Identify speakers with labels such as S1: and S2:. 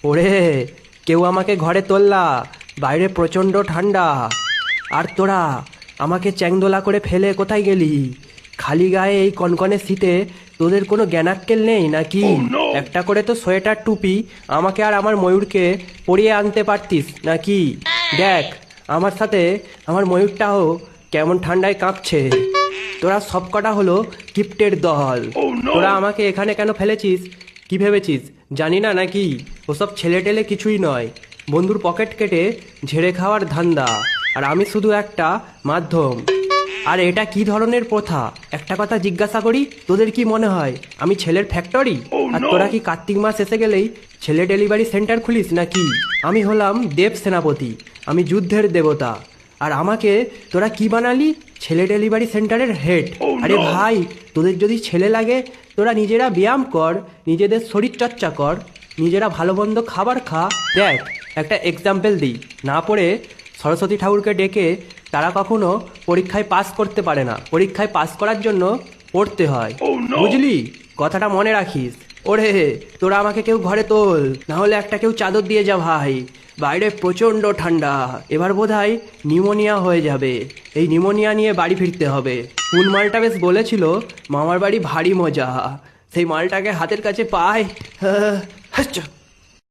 S1: ওরে, কেউ আমাকে ঘরে তোললা, বাইরে প্রচণ্ড ঠান্ডা। আর তোরা আমাকে চ্যাংদোলা করে ফেলে কোথায় গেলি? খালি গায়ে এই কনকনে শীতে তোদের কোনো জ্ঞানাক্কেল নেই নাকি? একটা করে তো সোয়েটার টুপি আমাকে আর আমার ময়ূরকে পরিয়ে আনতে পারতিস নাকি? দেখ, আমার সাথে আমার ময়ূরটাও কেমন ঠান্ডায় কাঁপছে। তোরা সবকটা হলো কিপ্টের দল। তোরা আমাকে এখানে কেন ফেলেছিস? কি ভেবেছিস জানি না নাকি? ওসব ছেলে টেলে কিছুই নয়, বন্ধুর পকেট কেটে ঝেড়ে খাওয়ার ধান্দা। আর আমি শুধু একটা মাধ্যম। আর এটা কি ধরনের প্রথা? একটা কথা জিজ্ঞাসা করি, তোদের কি মনে হয় আমি ছেলের ফ্যাক্টরি? আর তোরা কি কার্তিক মাস এসে গেলেই ছেলে ডেলিভারি সেন্টার খুলিস নাকি? আমি হলাম দেব সেনাপতি, আমি যুদ্ধের দেবতা। আর আমাকে তোরা কি বানালি? ছেলে ডেলিভারি সেন্টারের হেড। আরে ভাই, তোদের যদি ছেলে লাগে তোরা নিজেরা ব্যায়াম কর, নিজেদের শরীর চর্চা কর, নিজেরা ভালো মন্দ খাবার খা। দেখ, একটা এক্সাম্পল দিই, না পড়ে সরস্বতী ঠাকুরকে ডেকে তারা কখনো পরীক্ষায় পাস করতে পারে না। পরীক্ষায় পাস করার জন্য পড়তে হয়, বুঝলি? কথাটা মনে রাখিস। ওরে, তোরা আমাকে কেউ ঘরে তোল, না হলে একটা কেউ চাদর দিয়ে যা ভাই, বাইরে প্রচণ্ড ঠান্ডা। এবার বোধহয় নিউমোনিয়া হয়ে যাবে। এই নিউমোনিয়া নিয়ে বাড়ি ফিরতে হবে। কোন মালটা বেশ বলেছিল মামার বাড়ি ভারী মজা, সেই মালটাকে হাতের কাছে পায়। হাচ্চা।